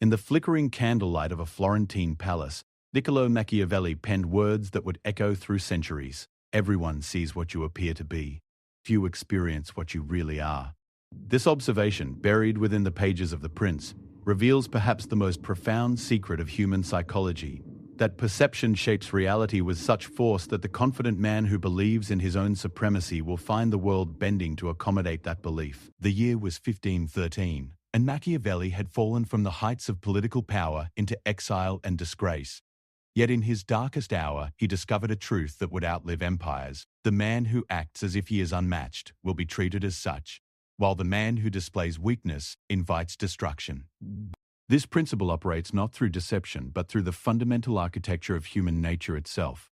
In the flickering candlelight of a Florentine palace, Niccolo Machiavelli penned words that would echo through centuries. Everyone sees what you appear to be. Few experience what you really are. This observation, buried within the pages of The Prince, reveals perhaps the most profound secret of human psychology, that perception shapes reality with such force that the confident man who believes in his own supremacy will find the world bending to accommodate that belief. The year was 1513, and Machiavelli had fallen from the heights of political power into exile and disgrace. Yet in his darkest hour, he discovered a truth that would outlive empires. The man who acts as if he is unmatched will be treated as such, while the man who displays weakness invites destruction. This principle operates not through deception, but through the fundamental architecture of human nature itself.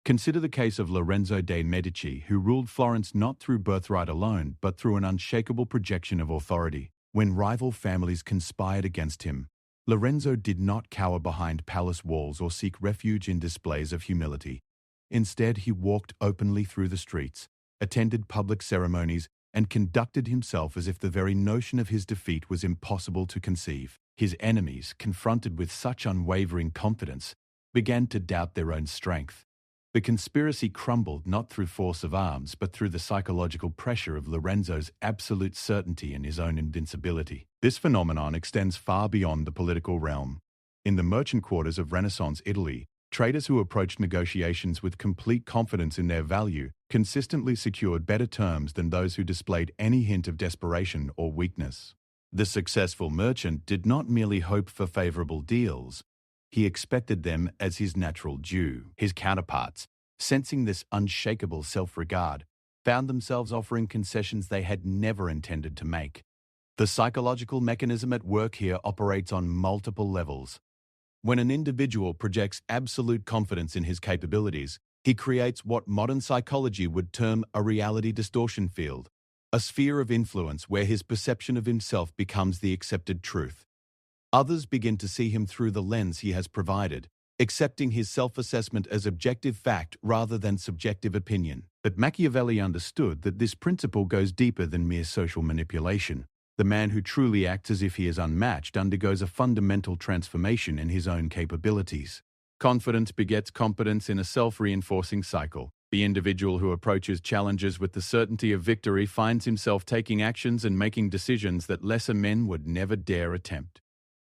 Consider the case of Lorenzo de' Medici, who ruled Florence not through birthright alone, but through an unshakable projection of authority. When rival families conspired against him, Lorenzo did not cower behind palace walls or seek refuge in displays of humility. Instead, he walked openly through the streets, attended public ceremonies, and conducted himself as if the very notion of his defeat was impossible to conceive. His enemies, confronted with such unwavering confidence, began to doubt their own strength. The conspiracy crumbled not through force of arms, but through the psychological pressure of Lorenzo's absolute certainty in his own invincibility. This phenomenon extends far beyond the political realm. In the merchant quarters of Renaissance Italy, traders who approached negotiations with complete confidence in their value consistently secured better terms than those who displayed any hint of desperation or weakness. The successful merchant did not merely hope for favorable deals. He expected them as his natural due. His counterparts, sensing this unshakable self-regard, found themselves offering concessions they had never intended to make. The psychological mechanism at work here operates on multiple levels. When an individual projects absolute confidence in his capabilities, he creates what modern psychology would term a reality distortion field, a sphere of influence where his perception of himself becomes the accepted truth. Others begin to see him through the lens he has provided, accepting his self-assessment as objective fact rather than subjective opinion. But Machiavelli understood that this principle goes deeper than mere social manipulation. The man who truly acts as if he is unmatched undergoes a fundamental transformation in his own capabilities. Confidence begets competence in a self-reinforcing cycle. The individual who approaches challenges with the certainty of victory finds himself taking actions and making decisions that lesser men would never dare attempt.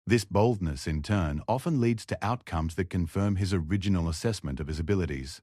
This boldness, in turn, often leads to outcomes that confirm his original assessment of his abilities.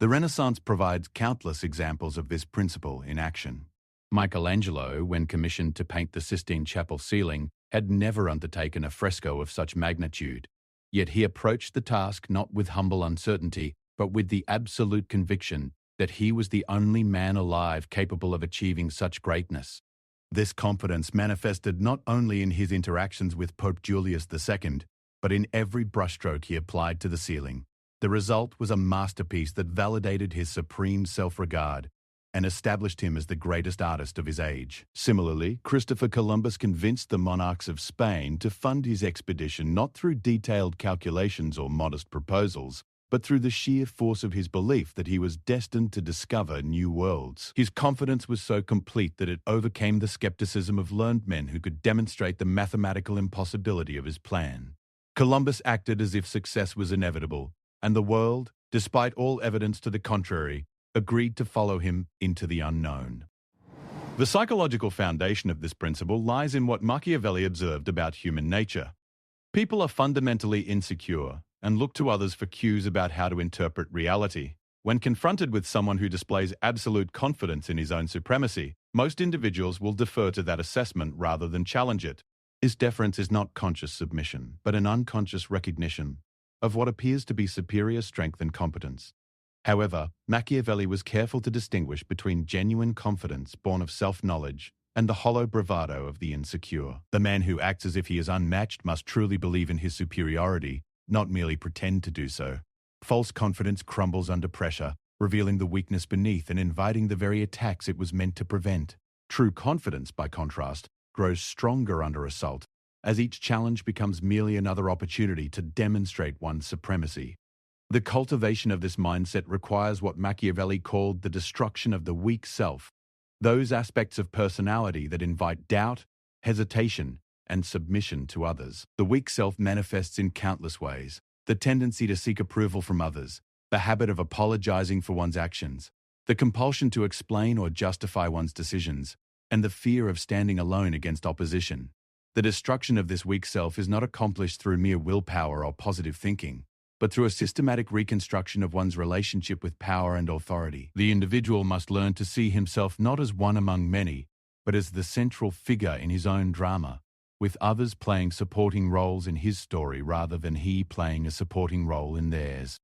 The Renaissance provides countless examples of this principle in action. Michelangelo, when commissioned to paint the Sistine Chapel ceiling, had never undertaken a fresco of such magnitude. Yet he approached the task not with humble uncertainty, but with the absolute conviction that he was the only man alive capable of achieving such greatness. This confidence manifested not only in his interactions with Pope Julius II, but in every brushstroke he applied to the ceiling. The result was a masterpiece that validated his supreme self-regard and established him as the greatest artist of his age. Similarly, Christopher Columbus convinced the monarchs of Spain to fund his expedition not through detailed calculations or modest proposals, but through the sheer force of his belief that he was destined to discover new worlds. His confidence was so complete that it overcame the skepticism of learned men who could demonstrate the mathematical impossibility of his plan. Columbus acted as if success was inevitable, and the world, despite all evidence to the contrary, agreed to follow him into the unknown. The psychological foundation of this principle lies in what Machiavelli observed about human nature. People are fundamentally insecure and look to others for cues about how to interpret reality. When confronted with someone who displays absolute confidence in his own supremacy, most individuals will defer to that assessment rather than challenge it. This deference is not conscious submission, but an unconscious recognition of what appears to be superior strength and competence. However, Machiavelli was careful to distinguish between genuine confidence born of self-knowledge and the hollow bravado of the insecure. The man who acts as if he is unmatched must truly believe in his superiority, not merely pretend to do so. False confidence crumbles under pressure, revealing the weakness beneath and inviting the very attacks it was meant to prevent. True confidence, by contrast, grows stronger under assault, as each challenge becomes merely another opportunity to demonstrate one's supremacy. The cultivation of this mindset requires what Machiavelli called the destruction of the weak self, those aspects of personality that invite doubt, hesitation, and submission to others. The weak self manifests in countless ways. The tendency to seek approval from others, the habit of apologizing for one's actions, the compulsion to explain or justify one's decisions, and the fear of standing alone against opposition. The destruction of this weak self is not accomplished through mere willpower or positive thinking, but through a systematic reconstruction of one's relationship with power and authority. The individual must learn to see himself not as one among many, but as the central figure in his own drama, with others playing supporting roles in his story rather than he playing a supporting role in theirs.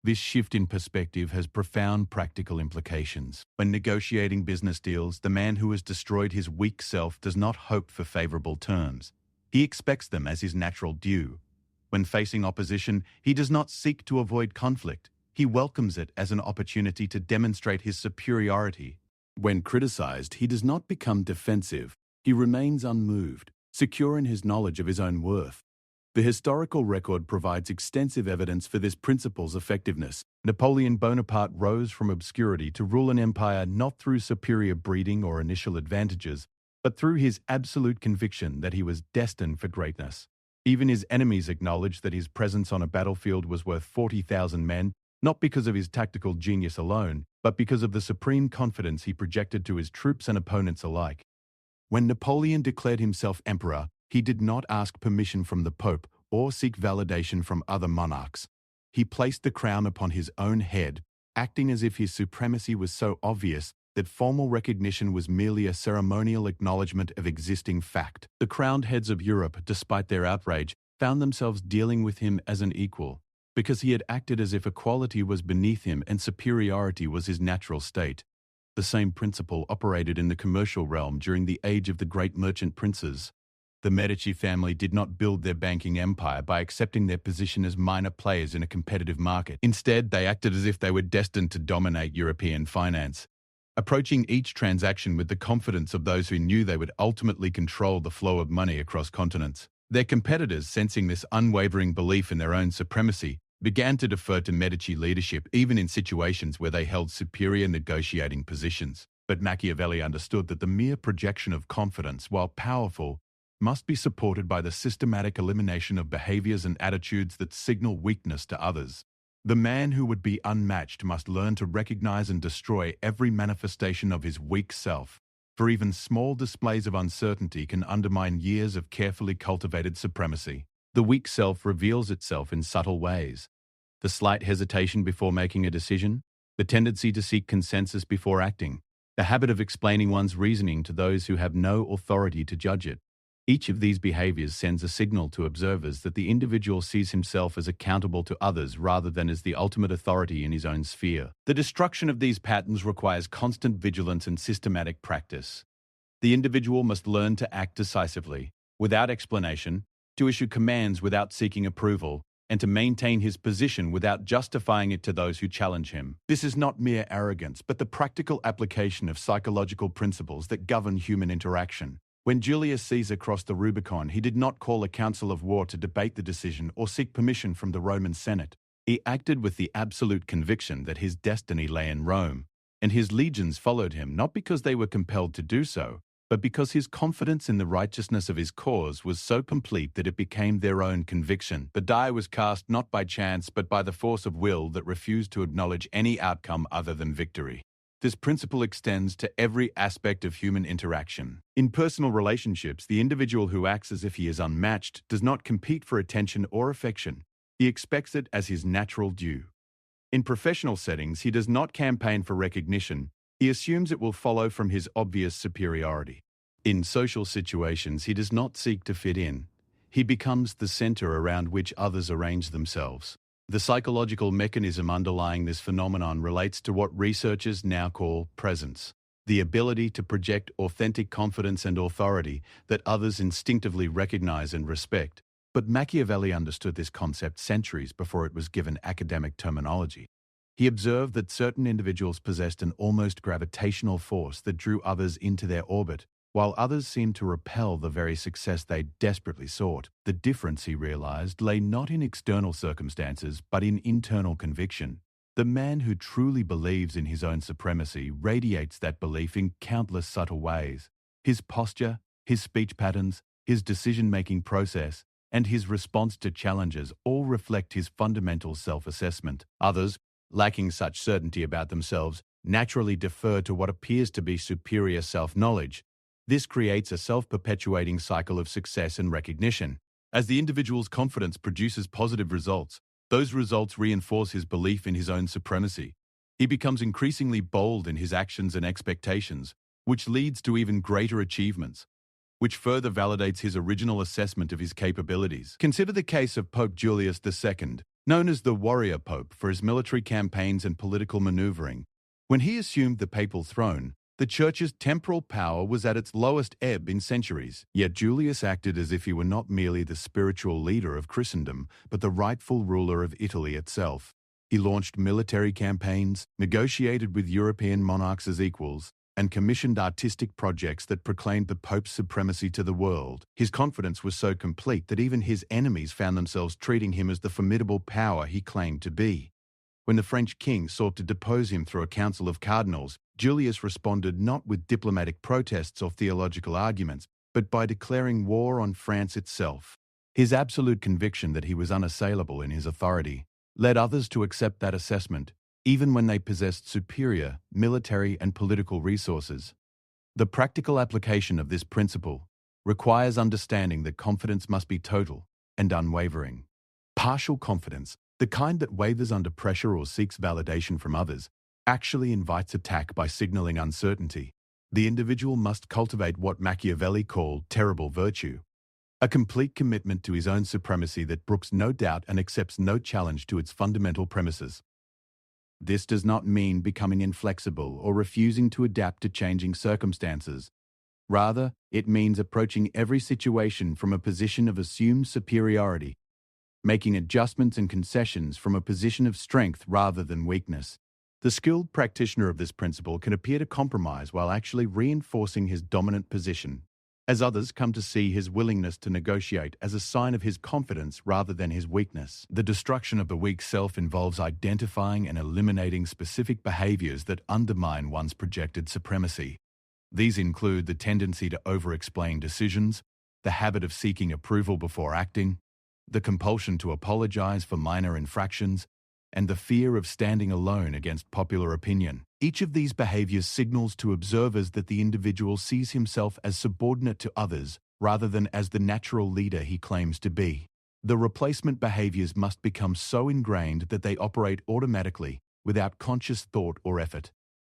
This shift in perspective has profound practical implications. When negotiating business deals, the man who has destroyed his weak self does not hope for favorable terms. He expects them as his natural due. When facing opposition, he does not seek to avoid conflict. He welcomes it as an opportunity to demonstrate his superiority. When criticized, he does not become defensive. He remains unmoved, secure in his knowledge of his own worth. The historical record provides extensive evidence for this principle's effectiveness. Napoleon Bonaparte rose from obscurity to rule an empire not through superior breeding or initial advantages, but through his absolute conviction that he was destined for greatness. Even his enemies acknowledged that his presence on a battlefield was worth 40,000 men, not because of his tactical genius alone, but because of the supreme confidence he projected to his troops and opponents alike. When Napoleon declared himself emperor, he did not ask permission from the Pope or seek validation from other monarchs. He placed the crown upon his own head, acting as if his supremacy was so obvious that formal recognition was merely a ceremonial acknowledgement of existing fact. The crowned heads of Europe, despite their outrage, found themselves dealing with him as an equal, because he had acted as if equality was beneath him and superiority was his natural state. The same principle operated in the commercial realm during the age of the great merchant princes. The Medici family did not build their banking empire by accepting their position as minor players in a competitive market. Instead, they acted as if they were destined to dominate European finance, approaching each transaction with the confidence of those who knew they would ultimately control the flow of money across continents. Their competitors, sensing this unwavering belief in their own supremacy, began to defer to Medici leadership even in situations where they held superior negotiating positions. But Machiavelli understood that the mere projection of confidence, while powerful, must be supported by the systematic elimination of behaviors and attitudes that signal weakness to others. The man who would be unmatched must learn to recognize and destroy every manifestation of his weak self, for even small displays of uncertainty can undermine years of carefully cultivated supremacy. The weak self reveals itself in subtle ways. The slight hesitation before making a decision, the tendency to seek consensus before acting, the habit of explaining one's reasoning to those who have no authority to judge it. Each of these behaviors sends a signal to observers that the individual sees himself as accountable to others rather than as the ultimate authority in his own sphere. The destruction of these patterns requires constant vigilance and systematic practice. The individual must learn to act decisively, without explanation, to issue commands without seeking approval, and to maintain his position without justifying it to those who challenge him. This is not mere arrogance, but the practical application of psychological principles that govern human interaction. When Julius Caesar crossed the Rubicon, he did not call a council of war to debate the decision or seek permission from the Roman Senate. He acted with the absolute conviction that his destiny lay in Rome, and his legions followed him not because they were compelled to do so, but because his confidence in the righteousness of his cause was so complete that it became their own conviction. The die was cast not by chance but by the force of will that refused to acknowledge any outcome other than victory. This principle extends to every aspect of human interaction. In personal relationships, the individual who acts as if he is unmatched does not compete for attention or affection. He expects it as his natural due. In professional settings, he does not campaign for recognition. He assumes it will follow from his obvious superiority. In social situations, he does not seek to fit in. He becomes the center around which others arrange themselves. The psychological mechanism underlying this phenomenon relates to what researchers now call presence, the ability to project authentic confidence and authority that others instinctively recognize and respect. But Machiavelli understood this concept centuries before it was given academic terminology. He observed that certain individuals possessed an almost gravitational force that drew others into their orbit, while others seemed to repel the very success they desperately sought. The difference, he realized, lay not in external circumstances, but in internal conviction. The man who truly believes in his own supremacy radiates that belief in countless subtle ways. His posture, his speech patterns, his decision-making process, and his response to challenges all reflect his fundamental self-assessment. Others, lacking such certainty about themselves, naturally defer to what appears to be superior self-knowledge. This creates a self-perpetuating cycle of success and recognition. As the individual's confidence produces positive results, those results reinforce his belief in his own supremacy. He becomes increasingly bold in his actions and expectations, which leads to even greater achievements, which further validates his original assessment of his capabilities. Consider the case of Pope Julius II, known as the Warrior Pope for his military campaigns and political maneuvering. When he assumed the papal throne, the Church's temporal power was at its lowest ebb in centuries. Yet Julius acted as if he were not merely the spiritual leader of Christendom, but the rightful ruler of Italy itself. He launched military campaigns, negotiated with European monarchs as equals, and commissioned artistic projects that proclaimed the Pope's supremacy to the world. His confidence was so complete that even his enemies found themselves treating him as the formidable power he claimed to be. When the French king sought to depose him through a council of cardinals, Julius responded not with diplomatic protests or theological arguments, but by declaring war on France itself. His absolute conviction that he was unassailable in his authority led others to accept that assessment, even when they possessed superior military and political resources. The practical application of this principle requires understanding that confidence must be total and unwavering. Partial confidence, the kind that wavers under pressure or seeks validation from others, actually invites attack by signaling uncertainty. The individual must cultivate what Machiavelli called terrible virtue, a complete commitment to his own supremacy that brooks no doubt and accepts no challenge to its fundamental premises. This does not mean becoming inflexible or refusing to adapt to changing circumstances. Rather, it means approaching every situation from a position of assumed superiority, making adjustments and concessions from a position of strength rather than weakness. The skilled practitioner of this principle can appear to compromise while actually reinforcing his dominant position, as others come to see his willingness to negotiate as a sign of his confidence rather than his weakness. The destruction of the weak self involves identifying and eliminating specific behaviors that undermine one's projected supremacy. These include the tendency to over-explain decisions, the habit of seeking approval before acting, the compulsion to apologize for minor infractions, and the fear of standing alone against popular opinion. Each of these behaviors signals to observers that the individual sees himself as subordinate to others rather than as the natural leader he claims to be. The replacement behaviors must become so ingrained that they operate automatically, without conscious thought or effort.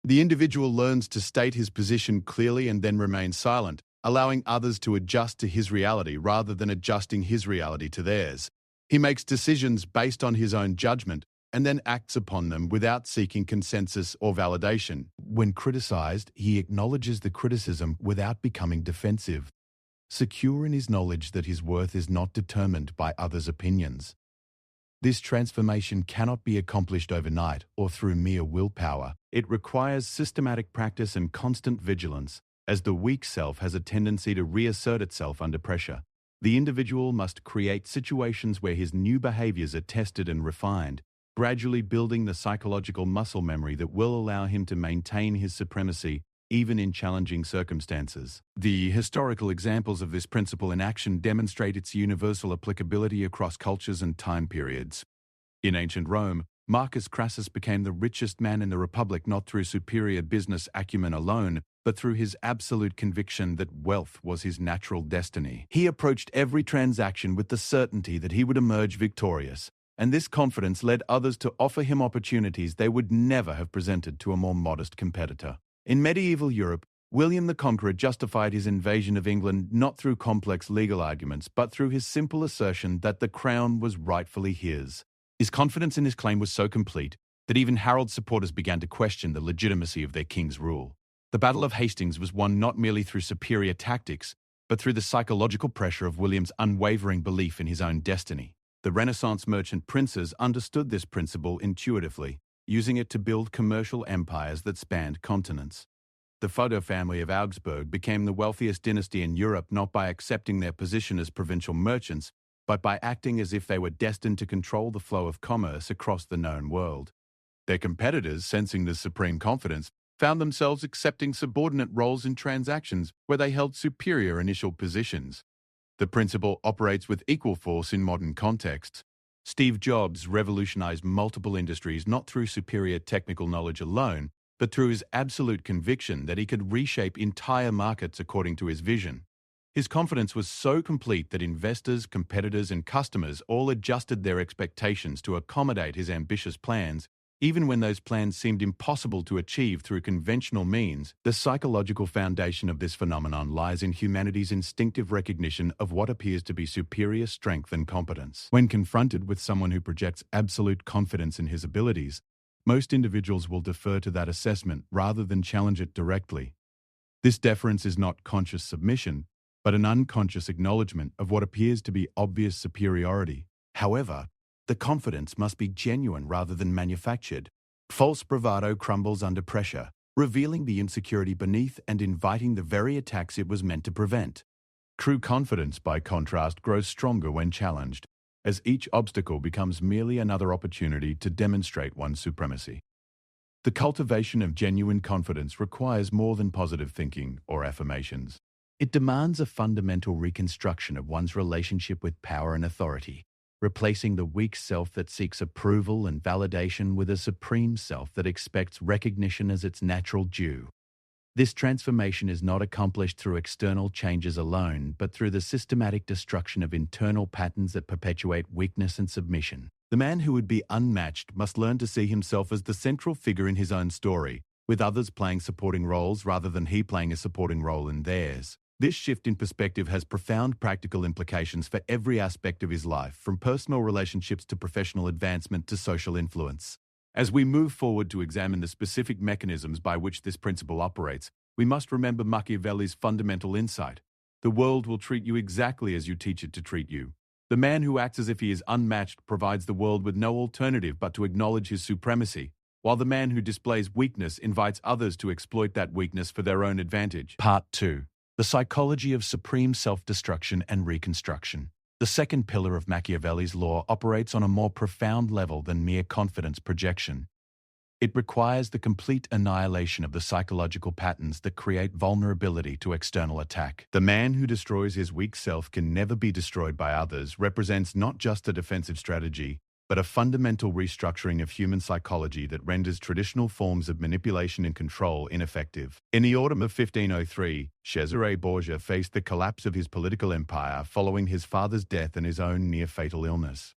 The individual learns to state his position clearly and then remain silent, allowing others to adjust to his reality rather than adjusting his reality to theirs. He makes decisions based on his own judgment and then acts upon them without seeking consensus or validation. When criticized, he acknowledges the criticism without becoming defensive, secure in his knowledge that his worth is not determined by others' opinions. This transformation cannot be accomplished overnight or through mere willpower. It requires systematic practice and constant vigilance, as the weak self has a tendency to reassert itself under pressure. The individual must create situations where his new behaviors are tested and refined, gradually building the psychological muscle memory that will allow him to maintain his supremacy even in challenging circumstances. The historical examples of this principle in action demonstrate its universal applicability across cultures and time periods. In ancient Rome, Marcus Crassus became the richest man in the Republic not through superior business acumen alone, but through his absolute conviction that wealth was his natural destiny. He approached every transaction with the certainty that he would emerge victorious, and this confidence led others to offer him opportunities they would never have presented to a more modest competitor. In medieval Europe, William the Conqueror justified his invasion of England not through complex legal arguments, but through his simple assertion that the crown was rightfully his. His confidence in his claim was so complete that even Harold's supporters began to question the legitimacy of their king's rule. The Battle of Hastings was won not merely through superior tactics, but through the psychological pressure of William's unwavering belief in his own destiny. The Renaissance merchant princes understood this principle intuitively, using it to build commercial empires that spanned continents. The Fodor family of Augsburg became the wealthiest dynasty in Europe not by accepting their position as provincial merchants, but by acting as if they were destined to control the flow of commerce across the known world. Their competitors, sensing this supreme confidence, found themselves accepting subordinate roles in transactions where they held superior initial positions. The principle operates with equal force in modern contexts. Steve Jobs revolutionized multiple industries not through superior technical knowledge alone, but through his absolute conviction that he could reshape entire markets according to his vision. His confidence was so complete that investors, competitors, and customers all adjusted their expectations to accommodate his ambitious plans, even when those plans seemed impossible to achieve through conventional means. The psychological foundation of this phenomenon lies in humanity's instinctive recognition of what appears to be superior strength and competence. When confronted with someone who projects absolute confidence in his abilities, most individuals will defer to that assessment rather than challenge it directly. This deference is not conscious submission, but an unconscious acknowledgement of what appears to be obvious superiority. However, the confidence must be genuine rather than manufactured. False bravado crumbles under pressure, revealing the insecurity beneath and inviting the very attacks it was meant to prevent. True confidence, by contrast, grows stronger when challenged, as each obstacle becomes merely another opportunity to demonstrate one's supremacy. The cultivation of genuine confidence requires more than positive thinking or affirmations. It demands a fundamental reconstruction of one's relationship with power and authority, replacing the weak self that seeks approval and validation with a supreme self that expects recognition as its natural due. This transformation is not accomplished through external changes alone, but through the systematic destruction of internal patterns that perpetuate weakness and submission. The man who would be unmatched must learn to see himself as the central figure in his own story, with others playing supporting roles rather than he playing a supporting role in theirs. This shift in perspective has profound practical implications for every aspect of his life, from personal relationships to professional advancement to social influence. As we move forward to examine the specific mechanisms by which this principle operates, we must remember Machiavelli's fundamental insight. The world will treat you exactly as you teach it to treat you. The man who acts as if he is unmatched provides the world with no alternative but to acknowledge his supremacy, while the man who displays weakness invites others to exploit that weakness for their own advantage. Part 2. The psychology of supreme self-destruction and reconstruction. The second pillar of Machiavelli's law operates on a more profound level than mere confidence projection. It requires the complete annihilation of the psychological patterns that create vulnerability to external attack. The man who destroys his weak self can never be destroyed by others represents not just a defensive strategy, but a fundamental restructuring of human psychology that renders traditional forms of manipulation and control ineffective. In the autumn of 1503, Cesare Borgia faced the collapse of his political empire following his father's death and his own near-fatal illness.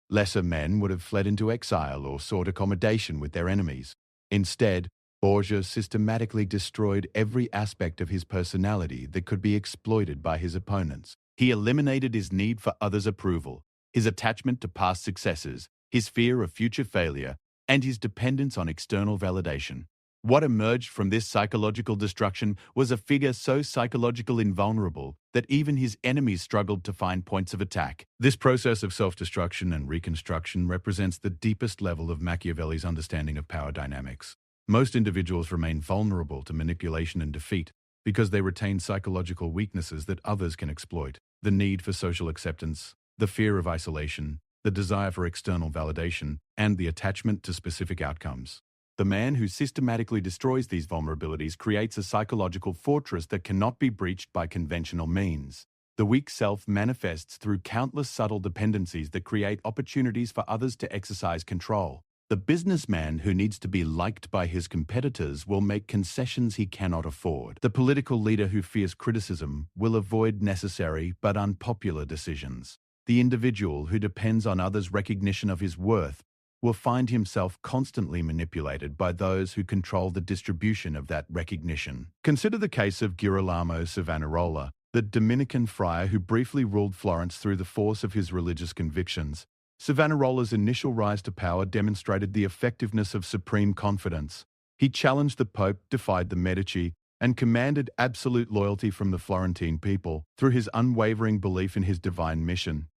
Lesser men would have fled into exile or sought accommodation with their enemies. Instead, Borgia systematically destroyed every aspect of his personality that could be exploited by his opponents. He eliminated his need for others' approval, his attachment to past successes, his fear of future failure, and his dependence on external validation. What emerged from this psychological destruction was a figure so psychologically invulnerable that even his enemies struggled to find points of attack. This process of self-destruction and reconstruction represents the deepest level of Machiavelli's understanding of power dynamics. Most individuals remain vulnerable to manipulation and defeat because they retain psychological weaknesses that others can exploit. The need for social acceptance, the fear of isolation, the desire for external validation, and the attachment to specific outcomes. The man who systematically destroys these vulnerabilities creates a psychological fortress that cannot be breached by conventional means. The weak self manifests through countless subtle dependencies that create opportunities for others to exercise control. The businessman who needs to be liked by his competitors will make concessions he cannot afford. The political leader who fears criticism will avoid necessary but unpopular decisions. The individual who depends on others' recognition of his worth will find himself constantly manipulated by those who control the distribution of that recognition. Consider the case of Girolamo Savonarola, the Dominican friar who briefly ruled Florence through the force of his religious convictions. Savonarola's initial rise to power demonstrated the effectiveness of supreme confidence. He challenged the Pope, defied the Medici, and commanded absolute loyalty from the Florentine people through his unwavering belief in his divine mission.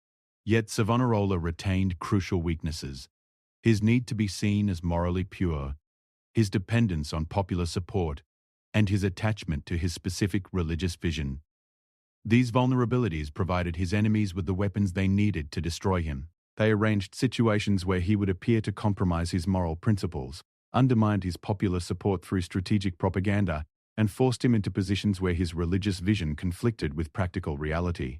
Yet Savonarola retained crucial weaknesses: his need to be seen as morally pure, his dependence on popular support, and his attachment to his specific religious vision. These vulnerabilities provided his enemies with the weapons they needed to destroy him. They arranged situations where he would appear to compromise his moral principles, undermined his popular support through strategic propaganda, and forced him into positions where his religious vision conflicted with practical reality.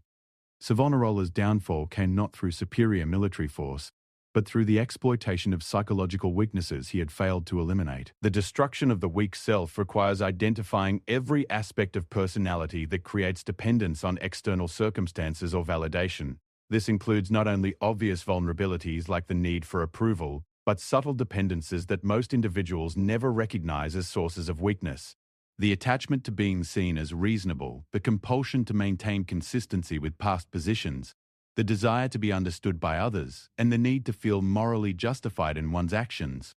Savonarola's downfall came not through superior military force, but through the exploitation of psychological weaknesses he had failed to eliminate. The destruction of the weak self requires identifying every aspect of personality that creates dependence on external circumstances or validation. This includes not only obvious vulnerabilities like the need for approval, but subtle dependencies that most individuals never recognize as sources of weakness. The attachment to being seen as reasonable, the compulsion to maintain consistency with past positions, the desire to be understood by others, and the need to feel morally justified in one's actions.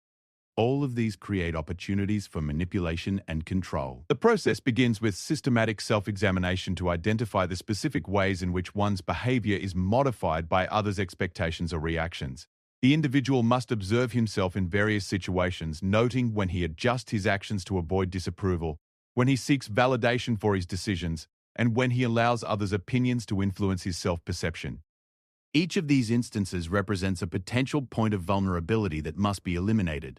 All of these create opportunities for manipulation and control. The process begins with systematic self-examination to identify the specific ways in which one's behavior is modified by others' expectations or reactions. The individual must observe himself in various situations, noting when he adjusts his actions to avoid disapproval, when he seeks validation for his decisions, and when he allows others' opinions to influence his self-perception. Each of these instances represents a potential point of vulnerability that must be eliminated.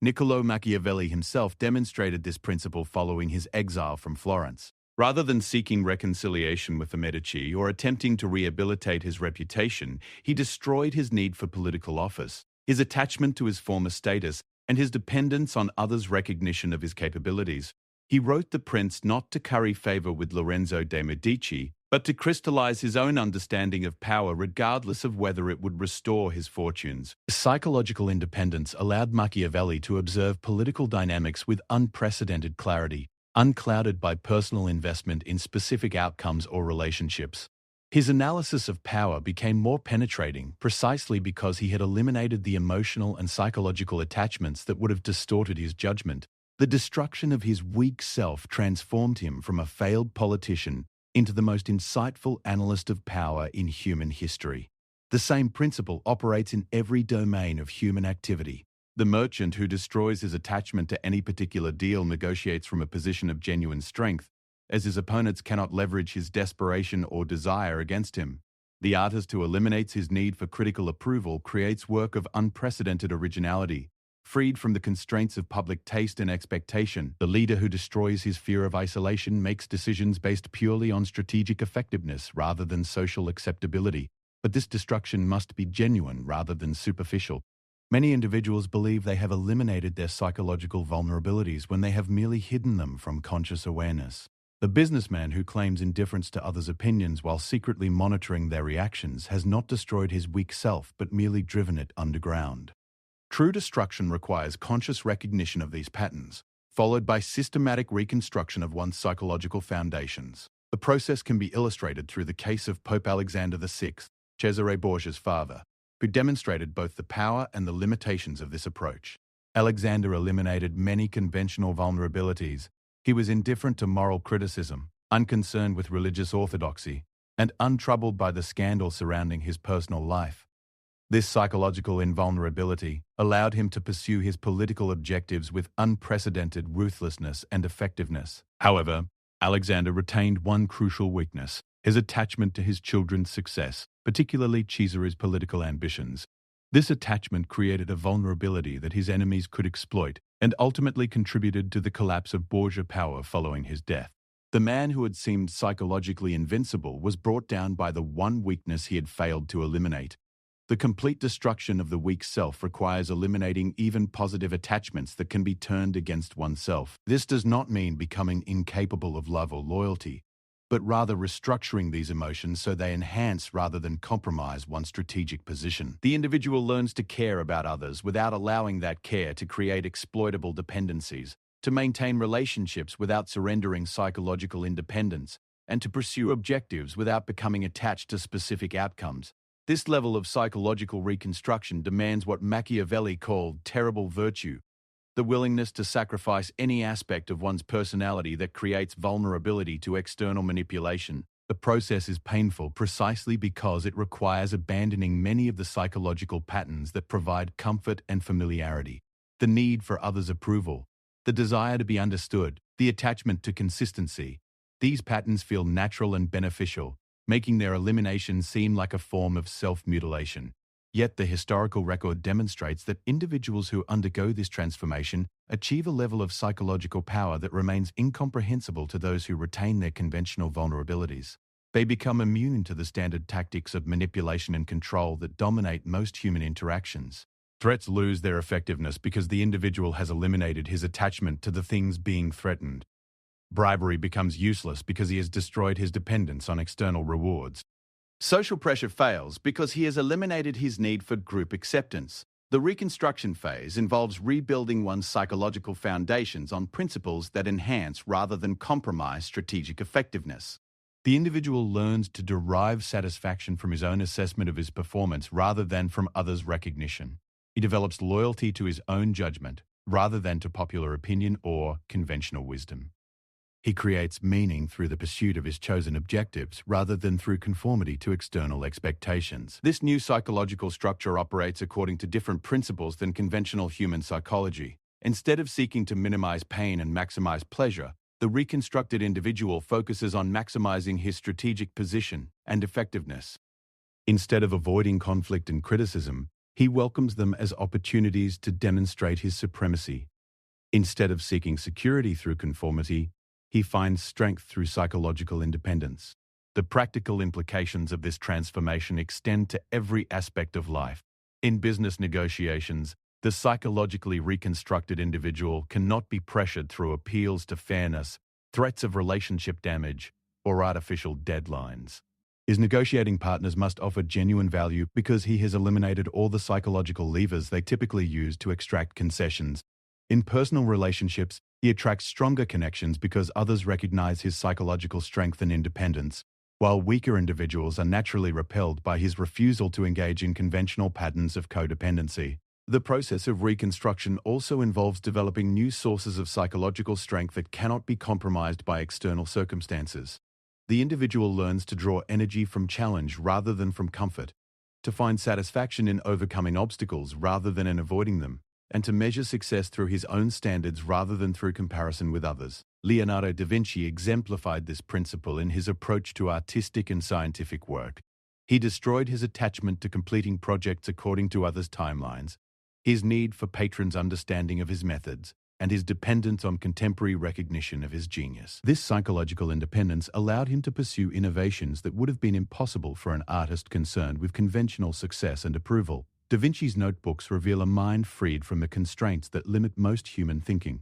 Niccolò Machiavelli himself demonstrated this principle following his exile from Florence. Rather than seeking reconciliation with the Medici or attempting to rehabilitate his reputation, he destroyed his need for political office, his attachment to his former status, and his dependence on others' recognition of his capabilities. He wrote the prince not to curry favor with Lorenzo de' Medici, but to crystallize his own understanding of power regardless of whether it would restore his fortunes. Psychological independence allowed Machiavelli to observe political dynamics with unprecedented clarity, unclouded by personal investment in specific outcomes or relationships. His analysis of power became more penetrating precisely because he had eliminated the emotional and psychological attachments that would have distorted his judgment. The destruction of his weak self transformed him from a failed politician into the most insightful analyst of power in human history. The same principle operates in every domain of human activity. The merchant who destroys his attachment to any particular deal negotiates from a position of genuine strength, as his opponents cannot leverage his desperation or desire against him. The artist who eliminates his need for critical approval creates work of unprecedented originality, freed from the constraints of public taste and expectation. The leader who destroys his fear of isolation makes decisions based purely on strategic effectiveness rather than social acceptability. But this destruction must be genuine rather than superficial. Many individuals believe they have eliminated their psychological vulnerabilities when they have merely hidden them from conscious awareness. The businessman who claims indifference to others' opinions while secretly monitoring their reactions has not destroyed his weak self but merely driven it underground. True destruction requires conscious recognition of these patterns, followed by systematic reconstruction of one's psychological foundations. The process can be illustrated through the case of Pope Alexander VI, Cesare Borgia's father, who demonstrated both the power and the limitations of this approach. Alexander eliminated many conventional vulnerabilities. He was indifferent to moral criticism, unconcerned with religious orthodoxy, and untroubled by the scandal surrounding his personal life. This psychological invulnerability allowed him to pursue his political objectives with unprecedented ruthlessness and effectiveness. However, Alexander retained one crucial weakness: his attachment to his children's success, particularly Cesare's political ambitions. This attachment created a vulnerability that his enemies could exploit and ultimately contributed to the collapse of Borgia power following his death. The man who had seemed psychologically invincible was brought down by the one weakness he had failed to eliminate. The complete destruction of the weak self requires eliminating even positive attachments that can be turned against oneself. This does not mean becoming incapable of love or loyalty, but rather restructuring these emotions so they enhance rather than compromise one's strategic position. The individual learns to care about others without allowing that care to create exploitable dependencies, to maintain relationships without surrendering psychological independence, and to pursue objectives without becoming attached to specific outcomes. This level of psychological reconstruction demands what Machiavelli called terrible virtue, the willingness to sacrifice any aspect of one's personality that creates vulnerability to external manipulation. The process is painful precisely because it requires abandoning many of the psychological patterns that provide comfort and familiarity. The need for others' approval, the desire to be understood, the attachment to consistency. These patterns feel natural and beneficial, making their elimination seem like a form of self-mutilation. Yet the historical record demonstrates that individuals who undergo this transformation achieve a level of psychological power that remains incomprehensible to those who retain their conventional vulnerabilities. They become immune to the standard tactics of manipulation and control that dominate most human interactions. Threats lose their effectiveness because the individual has eliminated his attachment to the things being threatened. Bribery becomes useless because he has destroyed his dependence on external rewards. Social pressure fails because he has eliminated his need for group acceptance. The reconstruction phase involves rebuilding one's psychological foundations on principles that enhance rather than compromise strategic effectiveness. The individual learns to derive satisfaction from his own assessment of his performance rather than from others' recognition. He develops loyalty to his own judgment rather than to popular opinion or conventional wisdom. He creates meaning through the pursuit of his chosen objectives rather than through conformity to external expectations. This new psychological structure operates according to different principles than conventional human psychology. Instead of seeking to minimize pain and maximize pleasure, the reconstructed individual focuses on maximizing his strategic position and effectiveness. Instead of avoiding conflict and criticism, he welcomes them as opportunities to demonstrate his supremacy. Instead of seeking security through conformity, he finds strength through psychological independence. The practical implications of this transformation extend to every aspect of life. In business negotiations, the psychologically reconstructed individual cannot be pressured through appeals to fairness, threats of relationship damage, or artificial deadlines. His negotiating partners must offer genuine value because he has eliminated all the psychological levers they typically use to extract concessions. In personal relationships, he attracts stronger connections because others recognize his psychological strength and independence, while weaker individuals are naturally repelled by his refusal to engage in conventional patterns of codependency. The process of reconstruction also involves developing new sources of psychological strength that cannot be compromised by external circumstances. The individual learns to draw energy from challenge rather than from comfort, to find satisfaction in overcoming obstacles rather than in avoiding them, and to measure success through his own standards rather than through comparison with others. Leonardo da Vinci exemplified this principle in his approach to artistic and scientific work. He destroyed his attachment to completing projects according to others' timelines, his need for patrons' understanding of his methods, and his dependence on contemporary recognition of his genius. This psychological independence allowed him to pursue innovations that would have been impossible for an artist concerned with conventional success and approval. Da Vinci's notebooks reveal a mind freed from the constraints that limit most human thinking.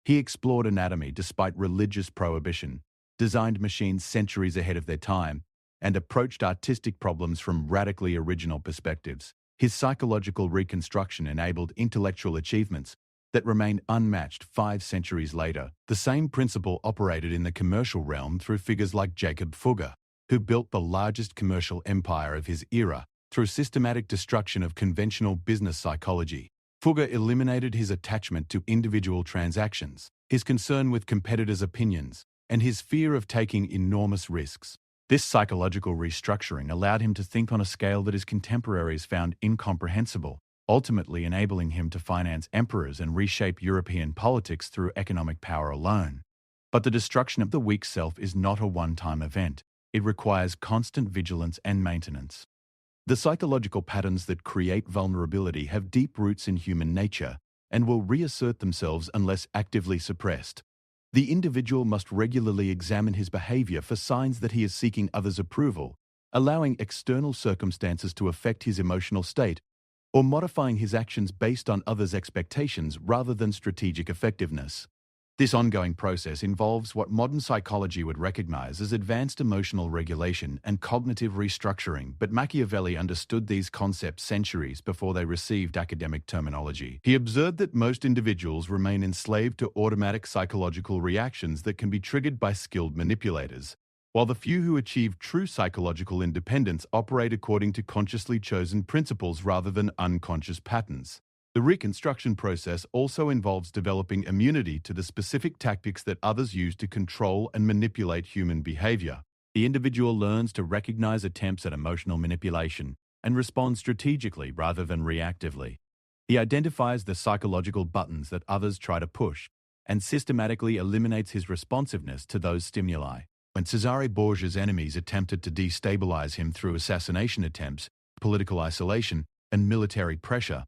He explored anatomy despite religious prohibition, designed machines centuries ahead of their time, and approached artistic problems from radically original perspectives. His psychological reconstruction enabled intellectual achievements that remained unmatched 5 centuries later. The same principle operated in the commercial realm through figures like Jacob Fugger, who built the largest commercial empire of his era through systematic destruction of conventional business psychology. Fugger eliminated his attachment to individual transactions, his concern with competitors' opinions, and his fear of taking enormous risks. This psychological restructuring allowed him to think on a scale that his contemporaries found incomprehensible, ultimately enabling him to finance emperors and reshape European politics through economic power alone. But the destruction of the weak self is not a one-time event. It requires constant vigilance and maintenance. The psychological patterns that create vulnerability have deep roots in human nature and will reassert themselves unless actively suppressed. The individual must regularly examine his behavior for signs that he is seeking others' approval, allowing external circumstances to affect his emotional state, or modifying his actions based on others' expectations rather than strategic effectiveness. This ongoing process involves what modern psychology would recognize as advanced emotional regulation and cognitive restructuring, but Machiavelli understood these concepts centuries before they received academic terminology. He observed that most individuals remain enslaved to automatic psychological reactions that can be triggered by skilled manipulators, while the few who achieve true psychological independence operate according to consciously chosen principles rather than unconscious patterns. The reconstruction process also involves developing immunity to the specific tactics that others use to control and manipulate human behavior. The individual learns to recognize attempts at emotional manipulation and respond strategically rather than reactively. He identifies the psychological buttons that others try to push and systematically eliminates his responsiveness to those stimuli. When Cesare Borgia's enemies attempted to destabilize him through assassination attempts, political isolation, and military pressure,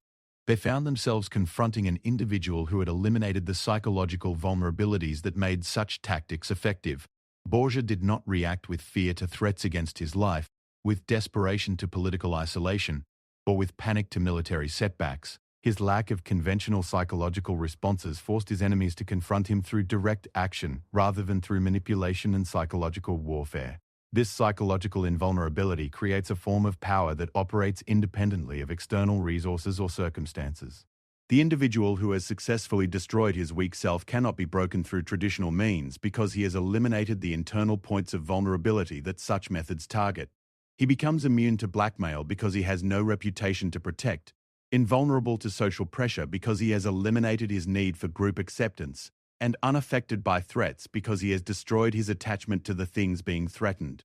they found themselves confronting an individual who had eliminated the psychological vulnerabilities that made such tactics effective. Borgia did not react with fear to threats against his life, with desperation to political isolation, or with panic to military setbacks. His lack of conventional psychological responses forced his enemies to confront him through direct action rather than through manipulation and psychological warfare. This psychological invulnerability creates a form of power that operates independently of external resources or circumstances. The individual who has successfully destroyed his weak self cannot be broken through traditional means because he has eliminated the internal points of vulnerability that such methods target. He becomes immune to blackmail because he has no reputation to protect, invulnerable to social pressure because he has eliminated his need for group acceptance, and unaffected by threats because he has destroyed his attachment to the things being threatened.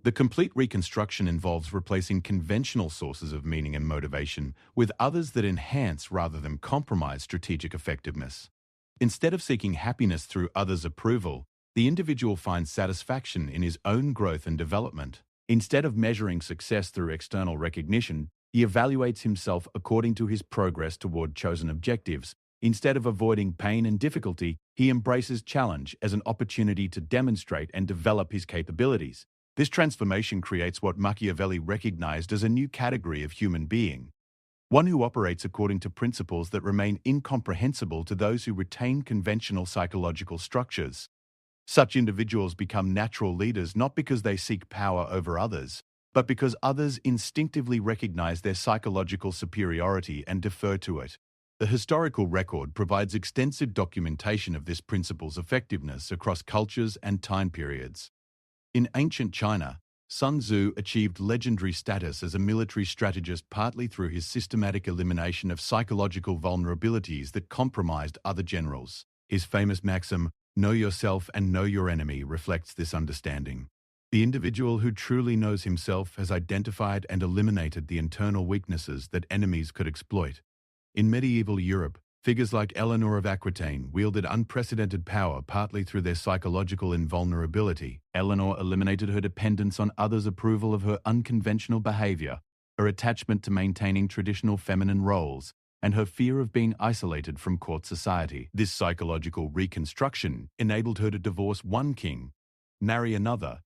The complete reconstruction involves replacing conventional sources of meaning and motivation with others that enhance rather than compromise strategic effectiveness. Instead of seeking happiness through others' approval, the individual finds satisfaction in his own growth and development. Instead of measuring success through external recognition, he evaluates himself according to his progress toward chosen objectives. Instead of avoiding pain and difficulty, he embraces challenge as an opportunity to demonstrate and develop his capabilities. This transformation creates what Machiavelli recognized as a new category of human being, one who operates according to principles that remain incomprehensible to those who retain conventional psychological structures. Such individuals become natural leaders not because they seek power over others, but because others instinctively recognize their psychological superiority and defer to it. The historical record provides extensive documentation of this principle's effectiveness across cultures and time periods. In ancient China, Sun Tzu achieved legendary status as a military strategist partly through his systematic elimination of psychological vulnerabilities that compromised other generals. His famous maxim, "Know yourself and know your enemy," reflects this understanding. The individual who truly knows himself has identified and eliminated the internal weaknesses that enemies could exploit. In medieval Europe, figures like Eleanor of Aquitaine wielded unprecedented power partly through their psychological invulnerability. Eleanor eliminated her dependence on others' approval of her unconventional behavior, her attachment to maintaining traditional feminine roles, and her fear of being isolated from court society. This psychological reconstruction enabled her to divorce one king, marry another,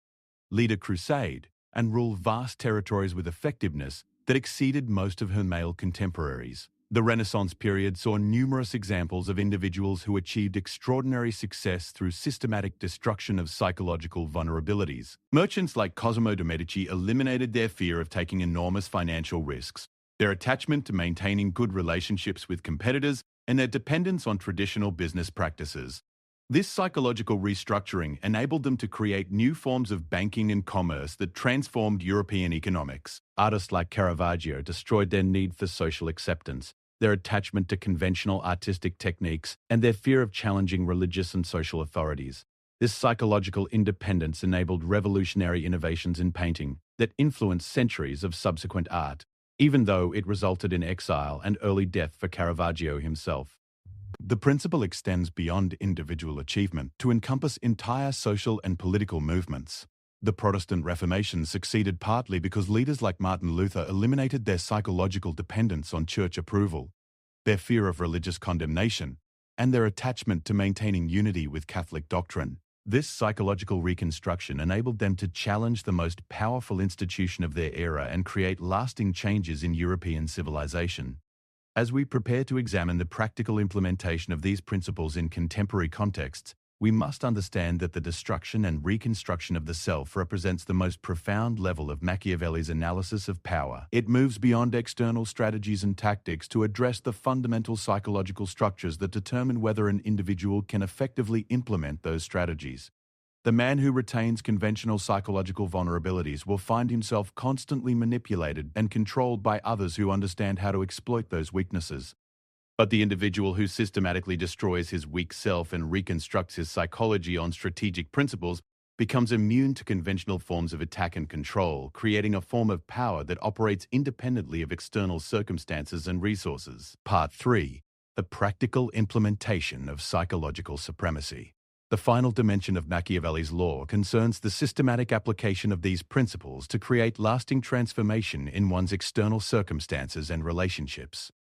lead a crusade, and rule vast territories with effectiveness that exceeded most of her male contemporaries. The Renaissance period saw numerous examples of individuals who achieved extraordinary success through systematic destruction of psychological vulnerabilities. Merchants like Cosimo de' Medici eliminated their fear of taking enormous financial risks, their attachment to maintaining good relationships with competitors, and their dependence on traditional business practices. This psychological restructuring enabled them to create new forms of banking and commerce that transformed European economics. Artists like Caravaggio destroyed their need for social acceptance, their attachment to conventional artistic techniques, and their fear of challenging religious and social authorities. This psychological independence enabled revolutionary innovations in painting that influenced centuries of subsequent art, even though it resulted in exile and early death for Caravaggio himself. The principle extends beyond individual achievement to encompass entire social and political movements. The Protestant Reformation succeeded partly because leaders like Martin Luther eliminated their psychological dependence on church approval, their fear of religious condemnation, and their attachment to maintaining unity with Catholic doctrine. This psychological reconstruction enabled them to challenge the most powerful institution of their era and create lasting changes in European civilization. As we prepare to examine the practical implementation of these principles in contemporary contexts, we must understand that the destruction and reconstruction of the self represents the most profound level of Machiavelli's analysis of power. It moves beyond external strategies and tactics to address the fundamental psychological structures that determine whether an individual can effectively implement those strategies. The man who retains conventional psychological vulnerabilities will find himself constantly manipulated and controlled by others who understand how to exploit those weaknesses. But the individual who systematically destroys his weak self and reconstructs his psychology on strategic principles becomes immune to conventional forms of attack and control, creating a form of power that operates independently of external circumstances and resources. Part 3. The practical implementation of psychological supremacy. The final dimension of Machiavelli's law concerns the systematic application of these principles to create lasting transformation in one's external circumstances and relationships.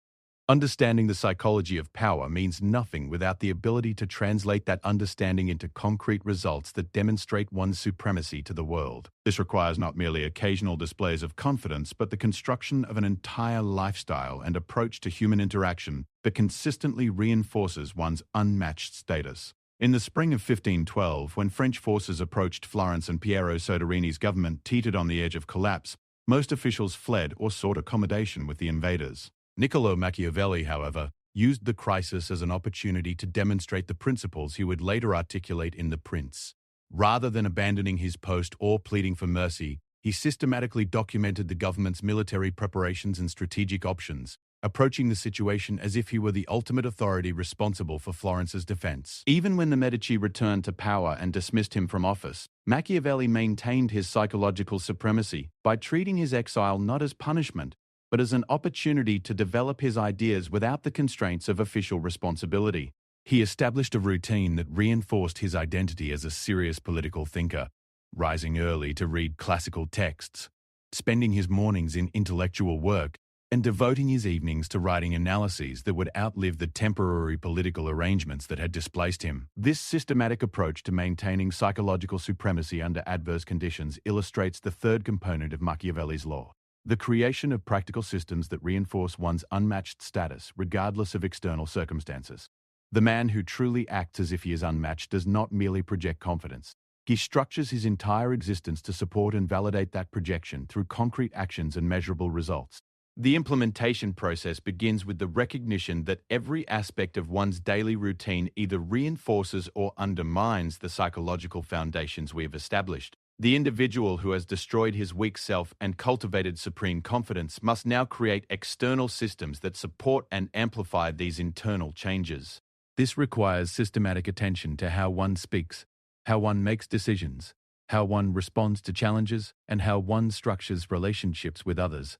Understanding the psychology of power means nothing without the ability to translate that understanding into concrete results that demonstrate one's supremacy to the world. This requires not merely occasional displays of confidence, but the construction of an entire lifestyle and approach to human interaction that consistently reinforces one's unmatched status. In the spring of 1512, when French forces approached Florence and Piero Soderini's government teetered on the edge of collapse, most officials fled or sought accommodation with the invaders. Niccolò Machiavelli, however, used the crisis as an opportunity to demonstrate the principles he would later articulate in The Prince. Rather than abandoning his post or pleading for mercy, he systematically documented the government's military preparations and strategic options, approaching the situation as if he were the ultimate authority responsible for Florence's defense. Even when the Medici returned to power and dismissed him from office, Machiavelli maintained his psychological supremacy by treating his exile not as punishment, but as an opportunity to develop his ideas without the constraints of official responsibility. He established a routine that reinforced his identity as a serious political thinker, rising early to read classical texts, spending his mornings in intellectual work, and devoting his evenings to writing analyses that would outlive the temporary political arrangements that had displaced him. This systematic approach to maintaining psychological supremacy under adverse conditions illustrates the third component of Machiavelli's law: the creation of practical systems that reinforce one's unmatched status regardless of external circumstances. The man who truly acts as if he is unmatched does not merely project confidence. He structures his entire existence to support and validate that projection through concrete actions and measurable results. The implementation process begins with the recognition that every aspect of one's daily routine either reinforces or undermines the psychological foundations we have established. The individual who has destroyed his weak self and cultivated supreme confidence must now create external systems that support and amplify these internal changes. This requires systematic attention to how one speaks, how one makes decisions, how one responds to challenges, and how one structures relationships with others.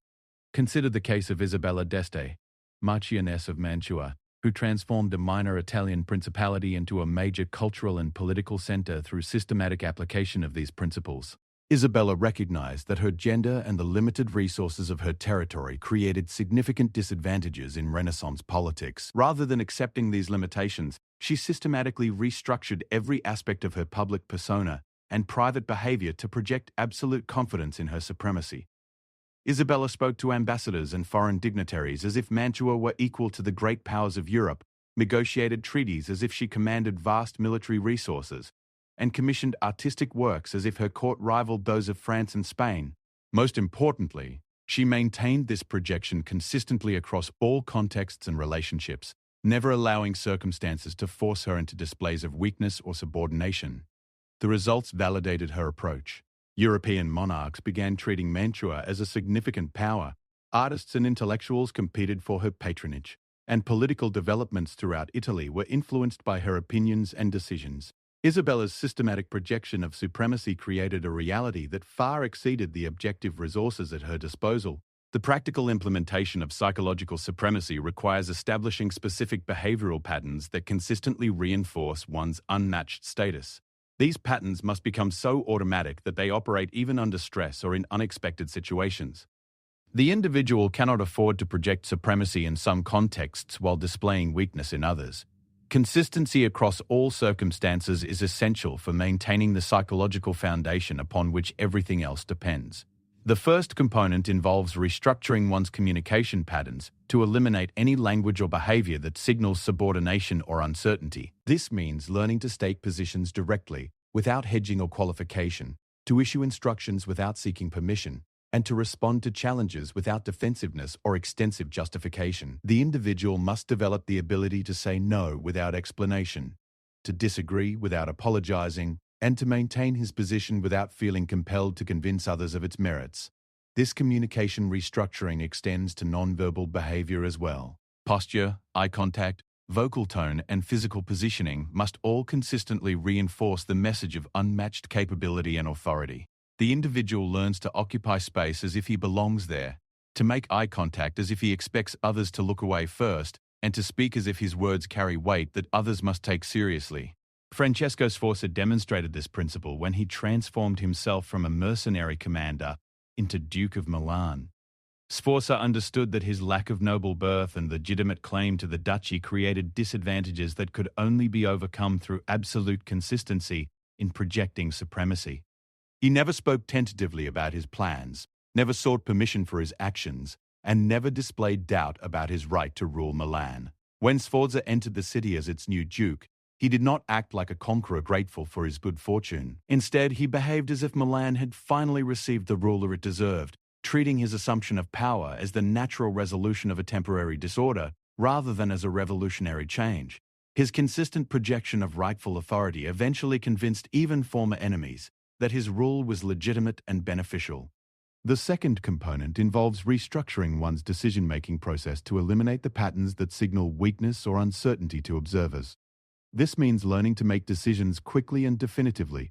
Consider the case of Isabella d'Este, Marchioness of Mantua, who transformed a minor Italian principality into a major cultural and political center through systematic application of these principles. Isabella recognized that her gender and the limited resources of her territory created significant disadvantages in Renaissance politics. Rather than accepting these limitations, she systematically restructured every aspect of her public persona and private behavior to project absolute confidence in her supremacy. Isabella spoke to ambassadors and foreign dignitaries as if Mantua were equal to the great powers of Europe, negotiated treaties as if she commanded vast military resources, and commissioned artistic works as if her court rivaled those of France and Spain. Most importantly, she maintained this projection consistently across all contexts and relationships, never allowing circumstances to force her into displays of weakness or subordination. The results validated her approach. European monarchs began treating Mantua as a significant power. Artists and intellectuals competed for her patronage, and political developments throughout Italy were influenced by her opinions and decisions. Isabella's systematic projection of supremacy created a reality that far exceeded the objective resources at her disposal. The practical implementation of psychological supremacy requires establishing specific behavioral patterns that consistently reinforce one's unmatched status. These patterns must become so automatic that they operate even under stress or in unexpected situations. The individual cannot afford to project supremacy in some contexts while displaying weakness in others. Consistency across all circumstances is essential for maintaining the psychological foundation upon which everything else depends. The first component involves restructuring one's communication patterns to eliminate any language or behavior that signals subordination or uncertainty. This means learning to state positions directly, without hedging or qualification, to issue instructions without seeking permission, and to respond to challenges without defensiveness or extensive justification. The individual must develop the ability to say no without explanation, to disagree without apologizing, and to maintain his position without feeling compelled to convince others of its merits. This communication restructuring extends to nonverbal behavior as well. Posture, eye contact, vocal tone, and physical positioning must all consistently reinforce the message of unmatched capability and authority. The individual learns to occupy space as if he belongs there, to make eye contact as if he expects others to look away first, and to speak as if his words carry weight that others must take seriously. Francesco Sforza demonstrated this principle when he transformed himself from a mercenary commander into Duke of Milan. Sforza understood that his lack of noble birth and legitimate claim to the duchy created disadvantages that could only be overcome through absolute consistency in projecting supremacy. He never spoke tentatively about his plans, never sought permission for his actions, and never displayed doubt about his right to rule Milan. When Sforza entered the city as its new duke, he did not act like a conqueror grateful for his good fortune. Instead, he behaved as if Milan had finally received the ruler it deserved, treating his assumption of power as the natural resolution of a temporary disorder rather than as a revolutionary change. His consistent projection of rightful authority eventually convinced even former enemies that his rule was legitimate and beneficial. The second component involves restructuring one's decision-making process to eliminate the patterns that signal weakness or uncertainty to observers. This means learning to make decisions quickly and definitively,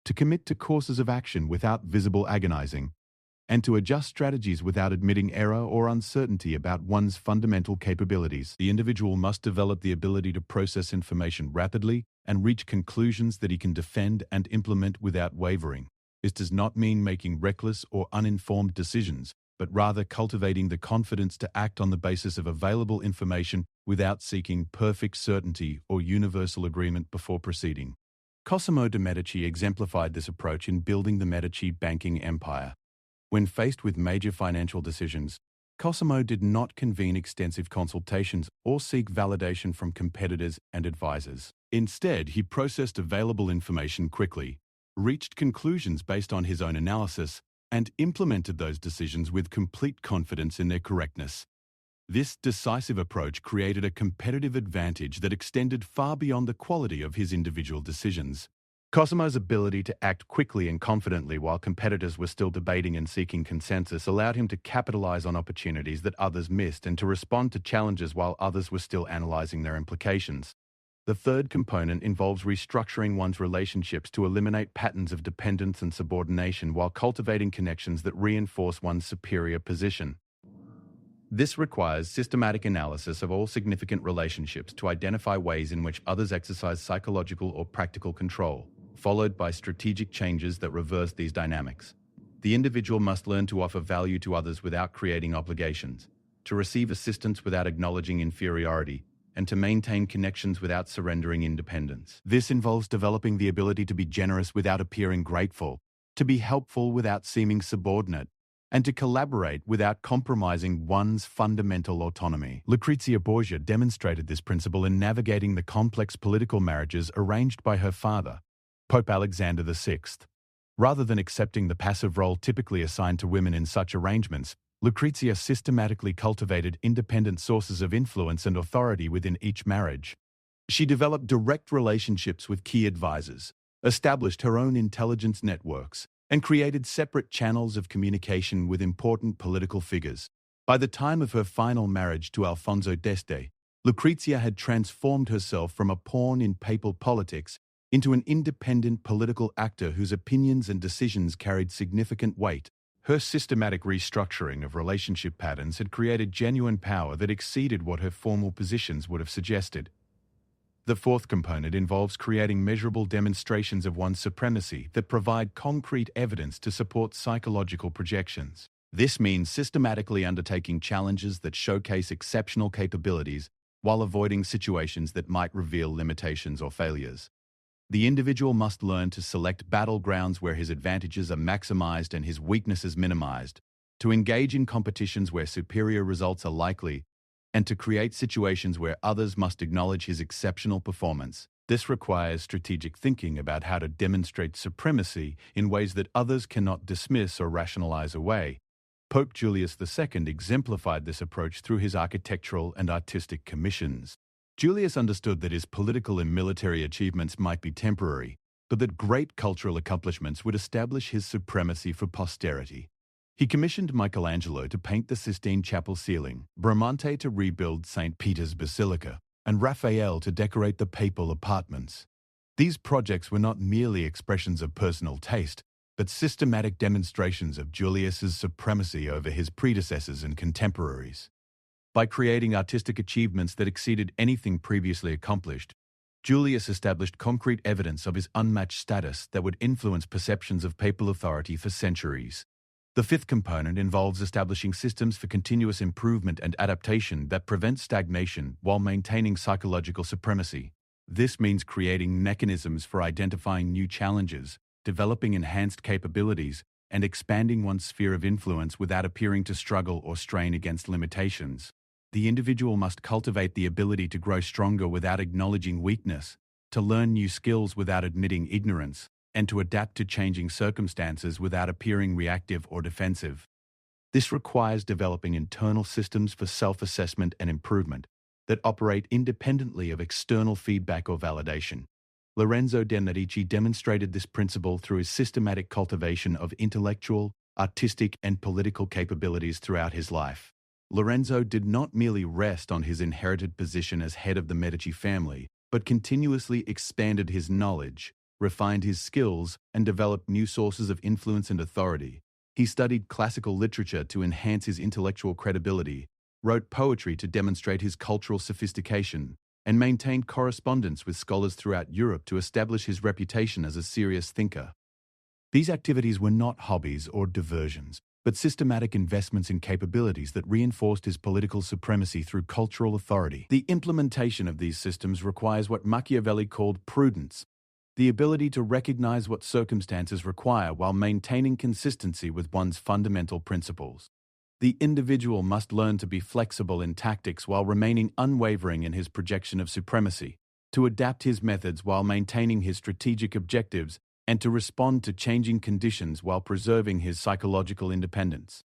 to commit to courses of action without visible agonizing, and to adjust strategies without admitting error or uncertainty about one's fundamental capabilities. The individual must develop the ability to process information rapidly and reach conclusions that he can defend and implement without wavering. This does not mean making reckless or uninformed decisions, but rather cultivating the confidence to act on the basis of available information without seeking perfect certainty or universal agreement before proceeding. Cosimo de' Medici exemplified this approach in building the Medici banking empire. When faced with major financial decisions, Cosimo did not convene extensive consultations or seek validation from competitors and advisors. Instead, he processed available information quickly, reached conclusions based on his own analysis, and implemented those decisions with complete confidence in their correctness. This decisive approach created a competitive advantage that extended far beyond the quality of his individual decisions. Cosimo's ability to act quickly and confidently while competitors were still debating and seeking consensus allowed him to capitalize on opportunities that others missed and to respond to challenges while others were still analyzing their implications. The third component involves restructuring one's relationships to eliminate patterns of dependence and subordination while cultivating connections that reinforce one's superior position. This requires systematic analysis of all significant relationships to identify ways in which others exercise psychological or practical control, followed by strategic changes that reverse these dynamics. The individual must learn to offer value to others without creating obligations, to receive assistance without acknowledging inferiority, and to maintain connections without surrendering independence. This involves developing the ability to be generous without appearing grateful, to be helpful without seeming subordinate, and to collaborate without compromising one's fundamental autonomy. Lucrezia Borgia demonstrated this principle in navigating the complex political marriages arranged by her father, Pope Alexander VI. Rather than accepting the passive role typically assigned to women in such arrangements, Lucrezia systematically cultivated independent sources of influence and authority within each marriage. She developed direct relationships with key advisors, established her own intelligence networks, and created separate channels of communication with important political figures. By the time of her final marriage to Alfonso d'Este, Lucrezia had transformed herself from a pawn in papal politics into an independent political actor whose opinions and decisions carried significant weight. Her systematic restructuring of relationship patterns had created genuine power that exceeded what her formal positions would have suggested. The fourth component involves creating measurable demonstrations of one's supremacy that provide concrete evidence to support psychological projections. This means systematically undertaking challenges that showcase exceptional capabilities while avoiding situations that might reveal limitations or failures. The individual must learn to select battlegrounds where his advantages are maximized and his weaknesses minimized, to engage in competitions where superior results are likely, and to create situations where others must acknowledge his exceptional performance. This requires strategic thinking about how to demonstrate supremacy in ways that others cannot dismiss or rationalize away. Pope Julius II exemplified this approach through his architectural and artistic commissions. Julius understood that his political and military achievements might be temporary, but that great cultural accomplishments would establish his supremacy for posterity. He commissioned Michelangelo to paint the Sistine Chapel ceiling, Bramante to rebuild St. Peter's Basilica, and Raphael to decorate the papal apartments. These projects were not merely expressions of personal taste, but systematic demonstrations of Julius's supremacy over his predecessors and contemporaries. By creating artistic achievements that exceeded anything previously accomplished, Julius established concrete evidence of his unmatched status that would influence perceptions of papal authority for centuries. The fifth component involves establishing systems for continuous improvement and adaptation that prevent stagnation while maintaining psychological supremacy. This means creating mechanisms for identifying new challenges, developing enhanced capabilities, and expanding one's sphere of influence without appearing to struggle or strain against limitations. The individual must cultivate the ability to grow stronger without acknowledging weakness, to learn new skills without admitting ignorance, and to adapt to changing circumstances without appearing reactive or defensive. This requires developing internal systems for self-assessment and improvement that operate independently of external feedback or validation. Lorenzo de' Medici demonstrated this principle through his systematic cultivation of intellectual, artistic, and political capabilities throughout his life. Lorenzo did not merely rest on his inherited position as head of the Medici family, but continuously expanded his knowledge, refined his skills, and developed new sources of influence and authority. He studied classical literature to enhance his intellectual credibility, wrote poetry to demonstrate his cultural sophistication, and maintained correspondence with scholars throughout Europe to establish his reputation as a serious thinker. These activities were not hobbies or diversions, but systematic investments in capabilities that reinforced his political supremacy through cultural authority. The implementation of these systems requires what Machiavelli called prudence, the ability to recognize what circumstances require while maintaining consistency with one's fundamental principles. The individual must learn to be flexible in tactics while remaining unwavering in his projection of supremacy, to adapt his methods while maintaining his strategic objectives, and to respond to changing conditions while preserving his psychological independence.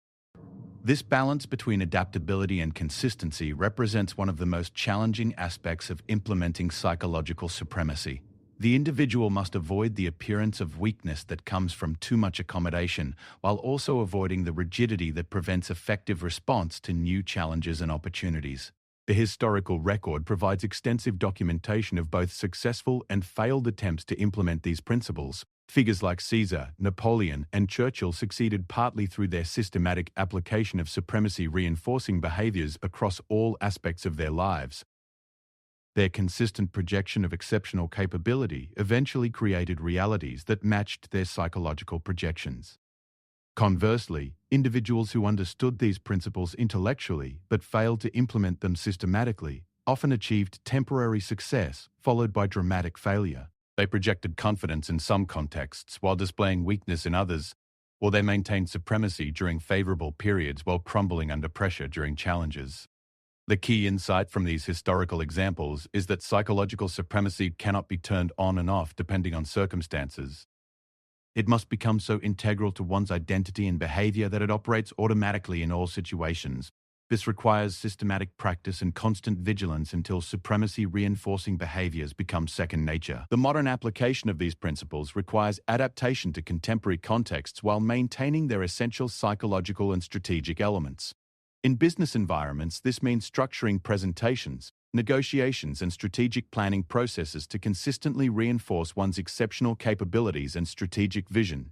This balance between adaptability and consistency represents one of the most challenging aspects of implementing psychological supremacy. The individual must avoid the appearance of weakness that comes from too much accommodation, while also avoiding the rigidity that prevents effective response to new challenges and opportunities. The historical record provides extensive documentation of both successful and failed attempts to implement these principles. Figures like Caesar, Napoleon, and Churchill succeeded partly through their systematic application of supremacy-reinforcing behaviors across all aspects of their lives. Their consistent projection of exceptional capability eventually created realities that matched their psychological projections. Conversely, individuals who understood these principles intellectually but failed to implement them systematically often achieved temporary success followed by dramatic failure. They projected confidence in some contexts while displaying weakness in others, or they maintained supremacy during favorable periods while crumbling under pressure during challenges. The key insight from these historical examples is that psychological supremacy cannot be turned on and off depending on circumstances. It must become so integral to one's identity and behavior that it operates automatically in all situations. This requires systematic practice and constant vigilance until supremacy-reinforcing behaviors become second nature. The modern application of these principles requires adaptation to contemporary contexts while maintaining their essential psychological and strategic elements. In business environments, this means structuring presentations, negotiations, and strategic planning processes to consistently reinforce one's exceptional capabilities and strategic vision.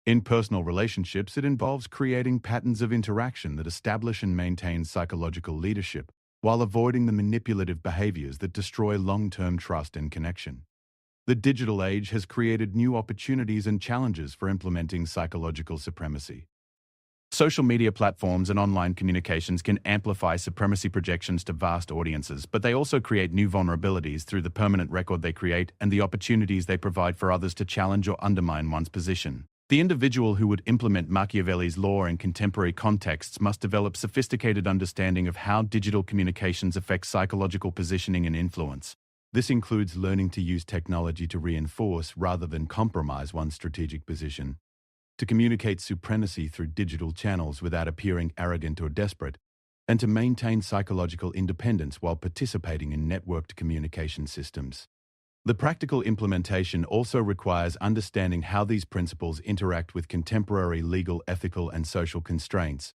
In personal relationships, it involves creating patterns of interaction that establish and maintain psychological leadership, while avoiding the manipulative behaviors that destroy long-term trust and connection. The digital age has created new opportunities and challenges for implementing psychological supremacy. Social media platforms and online communications can amplify supremacy projections to vast audiences, but they also create new vulnerabilities through the permanent record they create and the opportunities they provide for others to challenge or undermine one's position. The individual who would implement Machiavelli's law in contemporary contexts must develop sophisticated understanding of how digital communications affect psychological positioning and influence. This includes learning to use technology to reinforce rather than compromise one's strategic position, to communicate supremacy through digital channels without appearing arrogant or desperate, and to maintain psychological independence while participating in networked communication systems. The practical implementation also requires understanding how these principles interact with contemporary legal, ethical, and social constraints.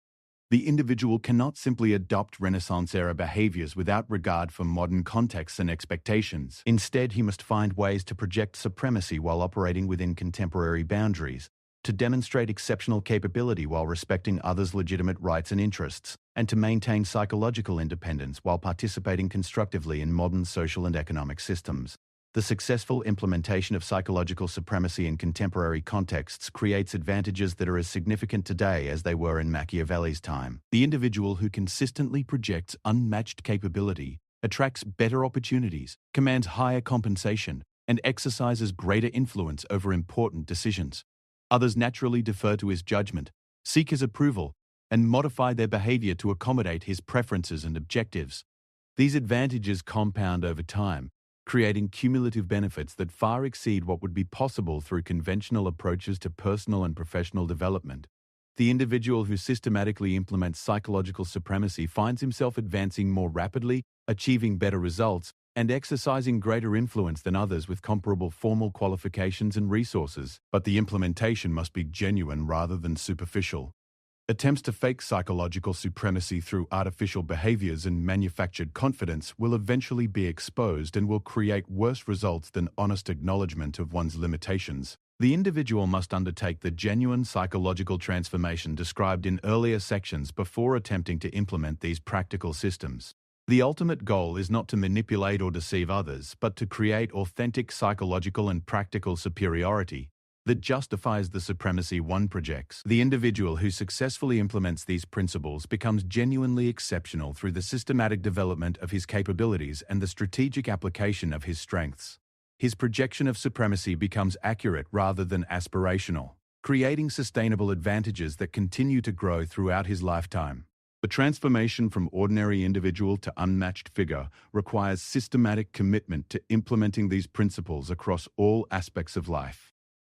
The individual cannot simply adopt Renaissance-era behaviors without regard for modern contexts and expectations. Instead, he must find ways to project supremacy while operating within contemporary boundaries, to demonstrate exceptional capability while respecting others' legitimate rights and interests, and to maintain psychological independence while participating constructively in modern social and economic systems. The successful implementation of psychological supremacy in contemporary contexts creates advantages that are as significant today as they were in Machiavelli's time. The individual who consistently projects unmatched capability attracts better opportunities, commands higher compensation, and exercises greater influence over important decisions. Others naturally defer to his judgment, seek his approval, and modify their behavior to accommodate his preferences and objectives. These advantages compound over time, creating cumulative benefits that far exceed what would be possible through conventional approaches to personal and professional development. The individual who systematically implements psychological supremacy finds himself advancing more rapidly, achieving better results, and exercising greater influence than others with comparable formal qualifications and resources. But the implementation must be genuine rather than superficial. Attempts to fake psychological supremacy through artificial behaviors and manufactured confidence will eventually be exposed and will create worse results than honest acknowledgement of one's limitations. The individual must undertake the genuine psychological transformation described in earlier sections before attempting to implement these practical systems. The ultimate goal is not to manipulate or deceive others, but to create authentic psychological and practical superiority that justifies the supremacy one projects. The individual who successfully implements these principles becomes genuinely exceptional through the systematic development of his capabilities and the strategic application of his strengths. His projection of supremacy becomes accurate rather than aspirational, creating sustainable advantages that continue to grow throughout his lifetime. The transformation from ordinary individual to unmatched figure requires systematic commitment to implementing these principles across all aspects of life.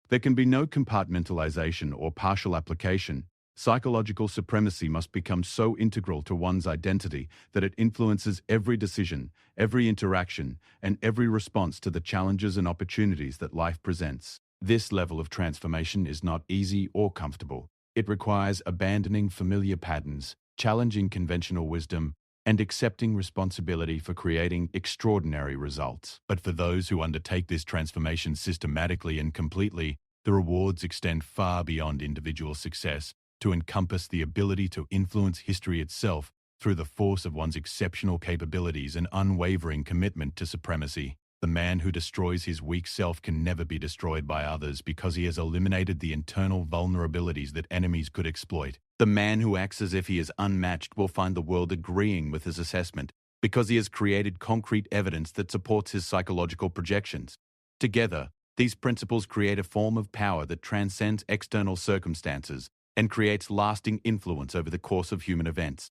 There can be no compartmentalization or partial application. Psychological supremacy must become so integral to one's identity that it influences every decision, every interaction, and every response to the challenges and opportunities that life presents. This level of transformation is not easy or comfortable. It requires abandoning familiar patterns, challenging conventional wisdom, and accepting responsibility for creating extraordinary results. But for those who undertake this transformation systematically and completely, the rewards extend far beyond individual success to encompass the ability to influence history itself through the force of one's exceptional capabilities and unwavering commitment to supremacy. The man who destroys his weak self can never be destroyed by others because he has eliminated the internal vulnerabilities that enemies could exploit. The man who acts as if he is unmatched will find the world agreeing with his assessment because he has created concrete evidence that supports his psychological projections. Together, these principles create a form of power that transcends external circumstances and creates lasting influence over the course of human events.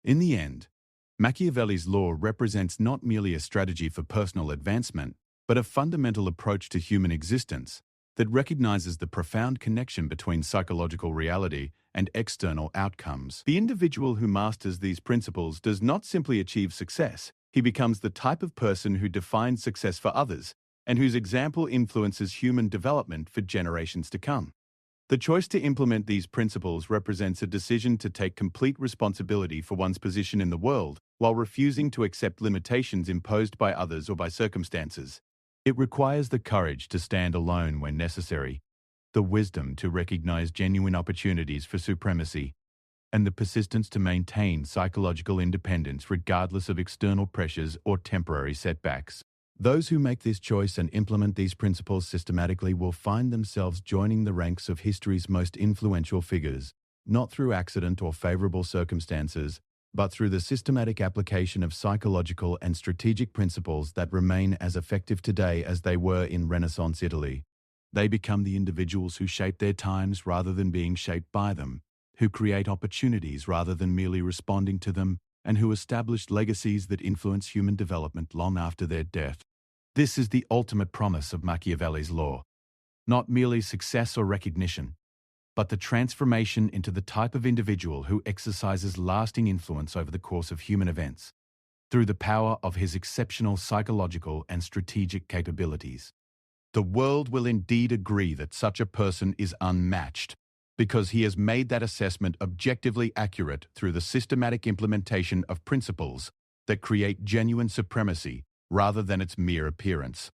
In the end, Machiavelli's law represents not merely a strategy for personal advancement, but a fundamental approach to human existence that recognizes the profound connection between psychological reality and external outcomes. The individual who masters these principles does not simply achieve success, he becomes the type of person who defines success for others and whose example influences human development for generations to come. The choice to implement these principles represents a decision to take complete responsibility for one's position in the world while refusing to accept limitations imposed by others or by circumstances. It requires the courage to stand alone when necessary, the wisdom to recognize genuine opportunities for supremacy, and the persistence to maintain psychological independence regardless of external pressures or temporary setbacks. Those who make this choice and implement these principles systematically will find themselves joining the ranks of history's most influential figures, not through accident or favorable circumstances, but through the systematic application of psychological and strategic principles that remain as effective today as they were in Renaissance Italy. They become the individuals who shape their times rather than being shaped by them, who create opportunities rather than merely responding to them, and who establish legacies that influence human development long after their death. This is the ultimate promise of Machiavelli's law. Not merely success or recognition, but the transformation into the type of individual who exercises lasting influence over the course of human events, through the power of his exceptional psychological and strategic capabilities. The world will indeed agree that such a person is unmatched, because he has made that assessment objectively accurate through the systematic implementation of principles that create genuine supremacy rather than its mere appearance.